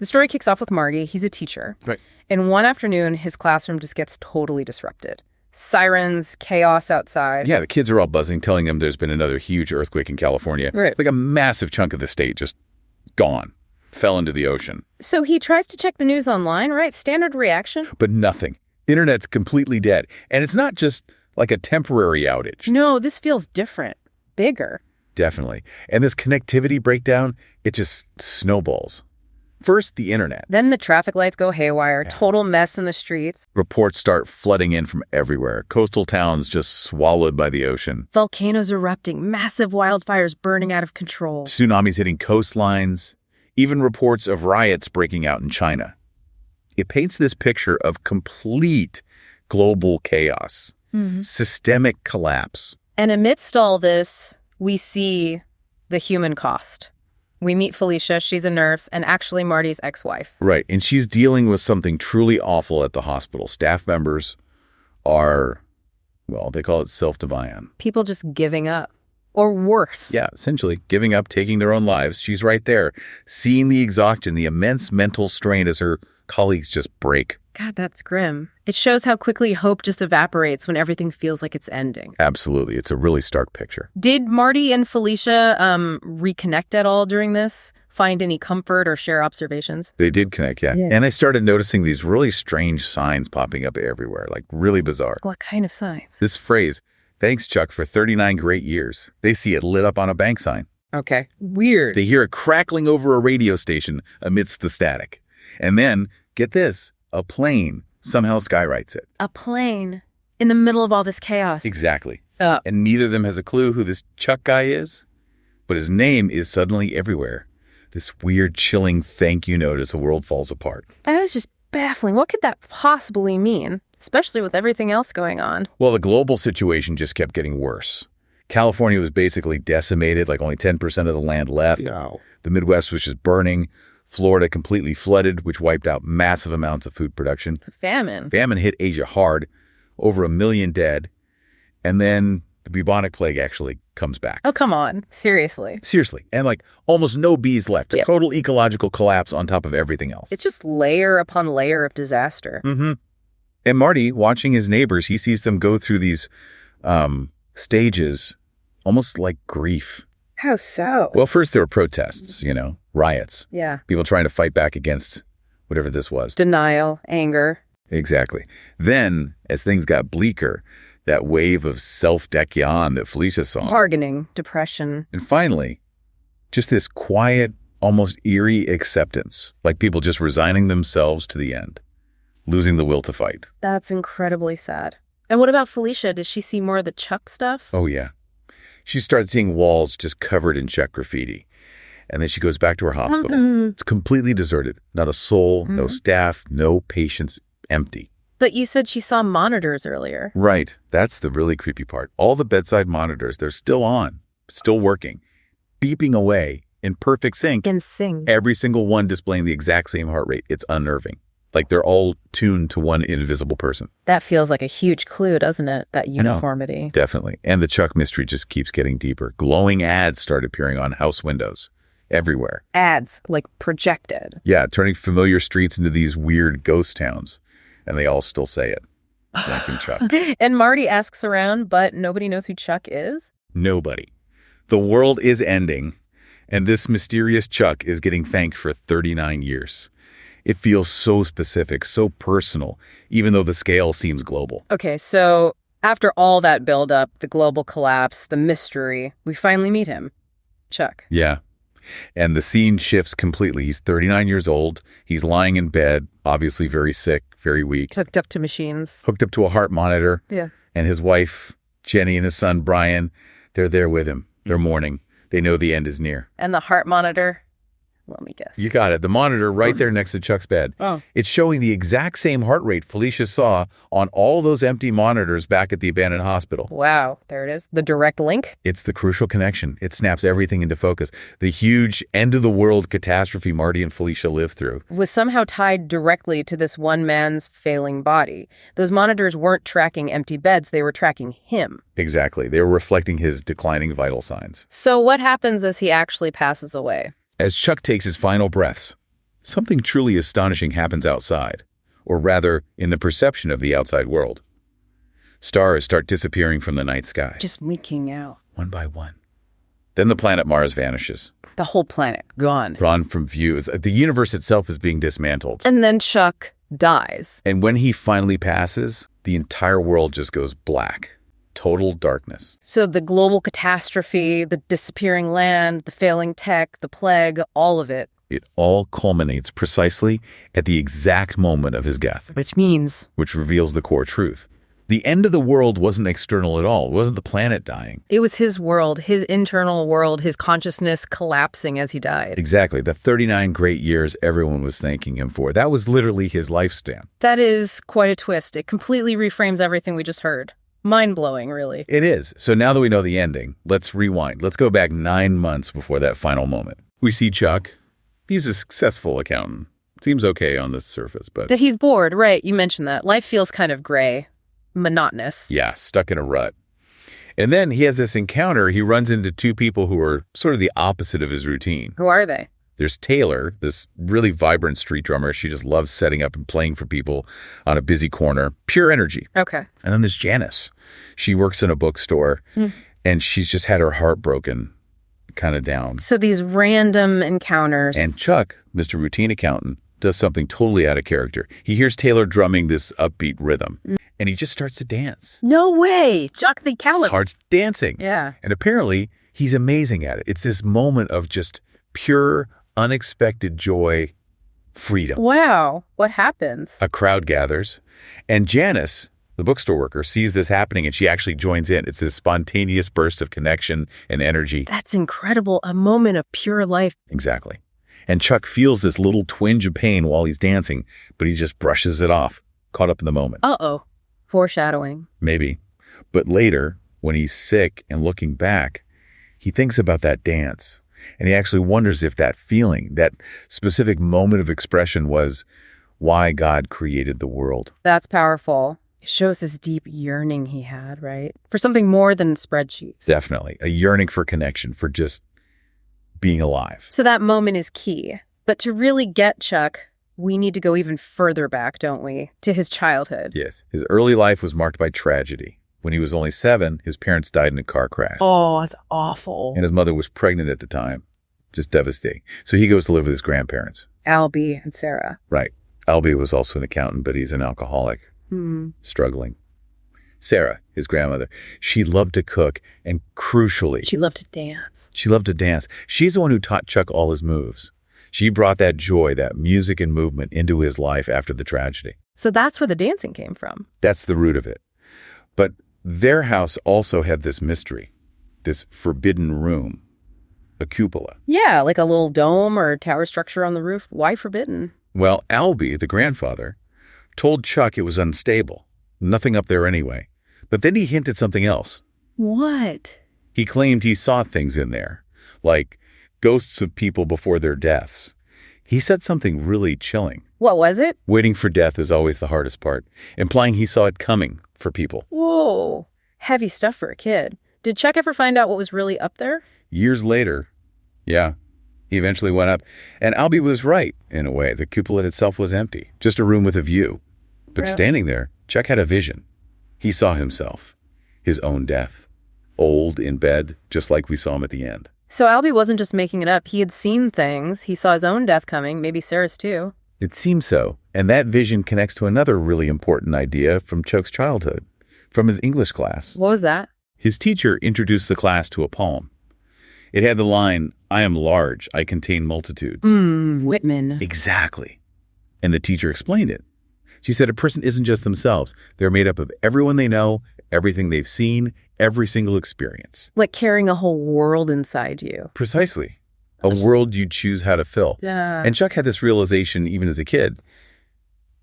The story kicks off with Marty. He's a teacher. Right. And one afternoon, his classroom just gets totally disrupted. Sirens, chaos outside. Yeah, the kids are all buzzing, telling him there's been another huge earthquake in California. Right. Like a massive chunk of the state just gone, fell into the ocean. So he tries to check the news online, right? Standard reaction. But nothing. Internet's completely dead. And it's not just like a temporary outage. No, this feels different, bigger. Definitely. And this connectivity breakdown, it just snowballs. First, the internet. Then the traffic lights go haywire, total mess in the streets. Reports start flooding in from everywhere. Coastal towns just swallowed by the ocean. Volcanoes erupting, massive wildfires burning out of control. Tsunamis hitting coastlines. Even reports of riots breaking out in China. It paints this picture of complete global chaos, systemic collapse. And amidst all this, we see the human cost. We meet Felicia, she's a nurse, and actually Marty's ex-wife. Right, and she's dealing with something truly awful at the hospital. Staff members are, well, they call it self-deviant. People just giving up. Or worse. Yeah, essentially giving up, taking their own lives. She's right there, seeing the exhaustion, the immense mental strain as her colleagues just break. God, that's grim. It shows how quickly hope just evaporates when everything feels like it's ending. Absolutely. It's a really stark picture. Did Marty and Felicia reconnect at all during this? Find any comfort or share observations? They did connect, yeah. And I started noticing these really strange signs popping up everywhere, like really bizarre. What kind of signs? This phrase, "Thanks, Chuck, for 39 great years." They see it lit up on a bank sign. Okay. Weird. They hear it crackling over a radio station amidst the static. And then, get this, a plane somehow skywrites it. A plane in the middle of all this chaos. Exactly. And neither of them has a clue who this Chuck guy is, but his name is suddenly everywhere. This weird, chilling thank you note as the world falls apart. That is just baffling. What could that possibly mean, especially with everything else going on? Well, the global situation just kept getting worse. California was basically decimated, like only 10% of the land left. No. The Midwest was just burning. Florida completely flooded, which wiped out massive amounts of food production. It's a famine. Famine hit Asia hard, over 1 million dead. And then the bubonic plague actually comes back. Oh, come on. Seriously. Seriously. And like almost no bees left. A total ecological collapse on top of everything else. It's just layer upon layer of disaster. Mm-hmm. And Marty, watching his neighbors, he sees them go through these stages almost like grief. How so? Well, first there were protests, riots. Yeah. People trying to fight back against whatever this was. Denial, anger. Exactly. Then, as things got bleaker, that wave of self-défiance that Felicia saw. Bargaining, depression. And finally, just this quiet, almost eerie acceptance, like people just resigning themselves to the end, losing the will to fight. That's incredibly sad. And what about Felicia? Does she see more of the Chuck stuff? Oh, yeah. She started seeing walls just covered in Chuck graffiti. And then she goes back to her hospital. It's completely deserted. Not a soul, no staff, no patients, empty. But you said she saw monitors earlier. Right. That's the really creepy part. All the bedside monitors, they're still on, still working, beeping away in perfect sync. In sync. Every single one displaying the exact same heart rate. It's unnerving. Like they're all tuned to one invisible person. That feels like a huge clue, doesn't it? That uniformity. Definitely. And the Chuck mystery just keeps getting deeper. Glowing ads start appearing on house windows everywhere. Ads, like projected. Yeah, turning familiar streets into these weird ghost towns. And they all still say it. Thanking Chuck. And Marty asks around, but nobody knows who Chuck is? Nobody. The world is ending, and this mysterious Chuck is getting thanked for 39 years. It feels so specific, so personal, even though the scale seems global. Okay, so after all that buildup, the global collapse, the mystery, we finally meet him. Chuck. Yeah. And the scene shifts completely. He's 39 years old. He's lying in bed, obviously very sick, very weak. Hooked up to machines. Hooked up to a heart monitor. Yeah. And his wife, Jenny, and his son, Brian, they're there with him. They're mourning. They know the end is near. And the heart monitor? Let me guess. You got it. The monitor right there next to Chuck's bed. Oh. It's showing the exact same heart rate Felicia saw on all those empty monitors back at the abandoned hospital. Wow. There it is. The direct link. It's the crucial connection. It snaps everything into focus. The huge end-of-the-world catastrophe Marty and Felicia lived through Was somehow tied directly to this one man's failing body. Those monitors weren't tracking empty beds. They were tracking him. Exactly. They were reflecting his declining vital signs. So what happens as he actually passes away? As Chuck takes his final breaths, something truly astonishing happens outside, or rather, in the perception of the outside world. Stars start disappearing from the night sky. Just winking out. One by one. Then the planet Mars vanishes. The whole planet gone. Gone from view. The universe itself is being dismantled. And then Chuck dies. And when he finally passes, the entire world just goes black. Total darkness. So the global catastrophe, the disappearing land, the failing tech, the plague, all of it. It all culminates precisely at the exact moment of his death. Which reveals the core truth. The end of the world wasn't external at all. It wasn't the planet dying. It was his world, his internal world, his consciousness collapsing as he died. Exactly. The 39 great years everyone was thanking him for. That was literally his lifespan. That is quite a twist. It completely reframes everything we just heard. Mind-blowing, really. It is. So now that we know the ending, let's rewind. Let's go back 9 months before that final moment. We see Chuck. He's a successful accountant. Seems okay on the surface, but... That he's bored, right. You mentioned that. Life feels kind of gray. Monotonous. Yeah, stuck in a rut. And then he has this encounter. He runs into two people who are sort of the opposite of his routine. Who are they? There's Taylor, this really vibrant street drummer. She just loves setting up and playing for people on a busy corner. Pure energy. Okay. And then there's Janice. She works in a bookstore, and she's just had her heart broken, kind of down. So these random encounters. And Chuck, Mr. Routine Accountant, does something totally out of character. He hears Taylor drumming this upbeat rhythm, and he just starts to dance. No way! Chuck the accountant. Starts dancing. Yeah. And apparently, he's amazing at it. It's this moment of just pure, unexpected joy, freedom. Wow. What happens? A crowd gathers, and Janice, the bookstore worker, sees this happening, and she actually joins in. It's this spontaneous burst of connection and energy. That's incredible. A moment of pure life. Exactly. And Chuck feels this little twinge of pain while he's dancing, but he just brushes it off, caught up in the moment. Uh-oh. Foreshadowing. Maybe. But later, when he's sick and looking back, he thinks about that dance. And he actually wonders if that feeling, that specific moment of expression was why God created the world. That's powerful. It shows this deep yearning he had, right? For something more than spreadsheets. Definitely. A yearning for connection, for just being alive. So that moment is key. But to really get Chuck, we need to go even further back, don't we? To his childhood. Yes. His early life was marked by tragedy. When he was only 7, his parents died in a car crash. Oh, that's awful. And his mother was pregnant at the time. Just devastating. So he goes to live with his grandparents. Albie and Sarah. Right. Albie was also an accountant, but he's an alcoholic. Struggling. Sarah, his grandmother, she loved to cook, and crucially... She loved to dance. She loved to dance. She's the one who taught Chuck all his moves. She brought that joy, that music and movement into his life after the tragedy. So that's where the dancing came from. That's the root of it. But their house also had this mystery, this forbidden room, a cupula. Yeah, like a little dome or tower structure on the roof. Why forbidden? Well, Albie, the grandfather, told Chuck it was unstable. Nothing up there anyway. But then he hinted something else. What? He claimed he saw things in there, like ghosts of people before their deaths. He said something really chilling. What was it? Waiting for death is always the hardest part, implying he saw it coming for people. Whoa. Heavy stuff for a kid. Did Chuck ever find out what was really up there? Years later, yeah, he eventually went up. And Albie was right, in a way. The cupola itself was empty, just a room with a view. But standing there, Chuck had a vision. He saw himself, his own death, old in bed, just like we saw him at the end. So Albie wasn't just making it up. He had seen things. He saw his own death coming, maybe Sarah's too. It seems so. And that vision connects to another really important idea from Chuck's childhood, from his English class. What was that? His teacher introduced the class to a poem. It had the line, "I am large, I contain multitudes." Whitman. Exactly. And the teacher explained it. She said a person isn't just themselves. They're made up of everyone they know, everything they've seen, every single experience. Like carrying a whole world inside you. Precisely. A world you choose how to fill. Yeah. And Chuck had this realization even as a kid.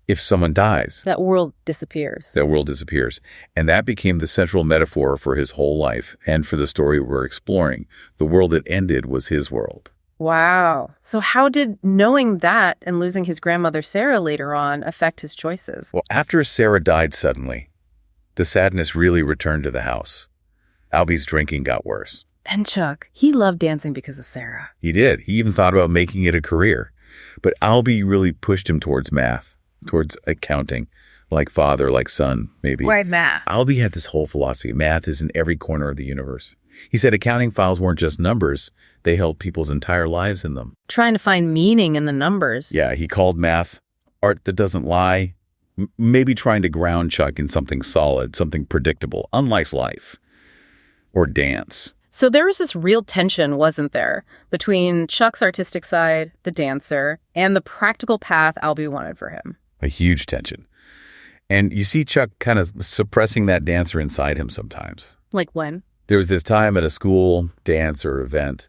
If someone dies, that world disappears. That world disappears. And that became the central metaphor for his whole life and for the story we're exploring. The world that ended was his world. Wow. So how did knowing that and losing his grandmother Sarah later on affect his choices? Well, after Sarah died suddenly, the sadness really returned to the house. Albie's drinking got worse. And Chuck, he loved dancing because of Sarah. He did. He even thought about making it a career. But Albie really pushed him towards math, towards accounting, like father, like son, maybe. Why math? Albie had this whole philosophy. Math is in every corner of the universe. He said accounting files weren't just numbers. They held people's entire lives in them. Trying to find meaning in the numbers. Yeah, he called math art that doesn't lie, maybe trying to ground Chuck in something solid, something predictable, unlike life or dance. So there was this real tension, wasn't there, between Chuck's artistic side, the dancer, and the practical path Albie wanted for him. A huge tension. And you see Chuck kind of suppressing that dancer inside him sometimes. Like when? There was this time at a school dance or event.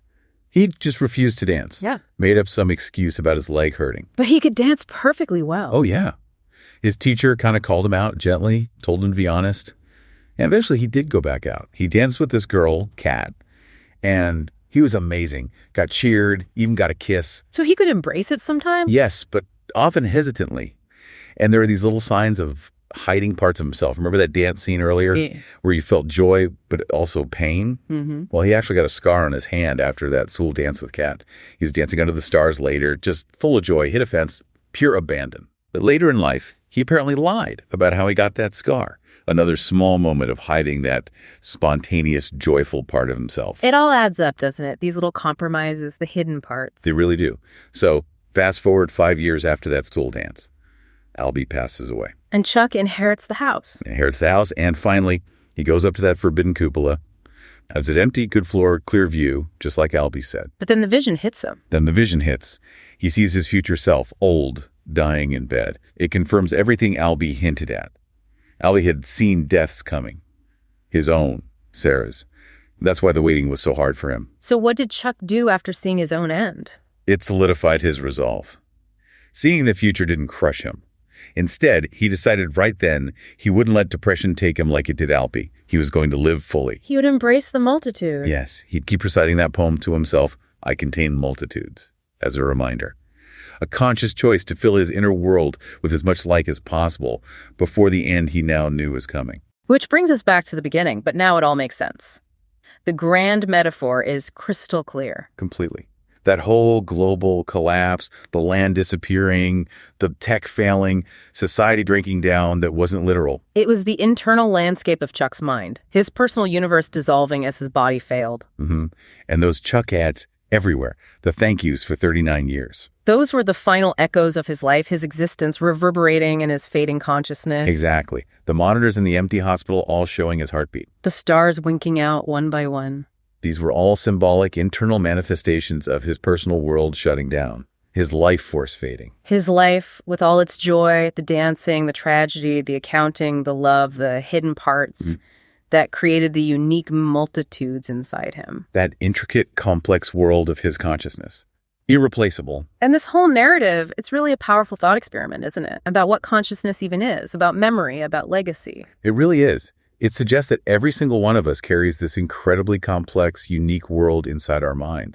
He just refused to dance. Yeah. Made up some excuse about his leg hurting. But he could dance perfectly well. Oh, yeah. His teacher kind of called him out gently, told him to be honest. And eventually he did go back out. He danced with this girl, Kat, and he was amazing. Got cheered, even got a kiss. So he could embrace it sometime? Yes, but often hesitantly. And there are these little signs of hiding parts of himself. Remember that dance scene earlier where you felt joy but also pain? Mm-hmm. Well, he actually got a scar on his hand after that school dance with Kat. He was dancing under the stars later, just full of joy, hit a fence, pure abandon. But later in life, he apparently lied about how he got that scar. Another small moment of hiding that spontaneous, joyful part of himself. It all adds up, doesn't it? These little compromises, the hidden parts. They really do. So fast forward 5 years after that school dance. Albie passes away. And Chuck inherits the house. Inherits the house, and finally, he goes up to that forbidden cupola. Has an empty, good floor, clear view, just like Albie said. But then the vision hits him. Then the vision hits. He sees his future self, old, dying in bed. It confirms everything Albie hinted at. Albie had seen deaths coming. His own, Sarah's. That's why the waiting was so hard for him. So what did Chuck do after seeing his own end? It solidified his resolve. Seeing the future didn't crush him. Instead, he decided right then he wouldn't let depression take him like it did Albie. He was going to live fully. He would embrace the multitude. Yes, he'd keep reciting that poem to himself, I contain multitudes, as a reminder. A conscious choice to fill his inner world with as much light as possible before the end he now knew was coming. Which brings us back to the beginning, but now it all makes sense. The grand metaphor is crystal clear. Completely. That whole global collapse, the land disappearing, the tech failing, society drinking down that wasn't literal. It was the internal landscape of Chuck's mind, his personal universe dissolving as his body failed. Mm-hmm. And those Chuck ads everywhere, the thank yous for 39 years. Those were the final echoes of his life, his existence reverberating in his fading consciousness. Exactly. The monitors in the empty hospital all showing his heartbeat. The stars winking out one by one. These were all symbolic internal manifestations of his personal world shutting down, his life force fading. His life, with all its joy, the dancing, the tragedy, the accounting, the love, the hidden parts that created the unique multitudes inside him. That intricate, complex world of his consciousness. Irreplaceable. And this whole narrative, it's really a powerful thought experiment, isn't it? About what consciousness even is, about memory, about legacy. It really is. It suggests that every single one of us carries this incredibly complex, unique world inside our minds.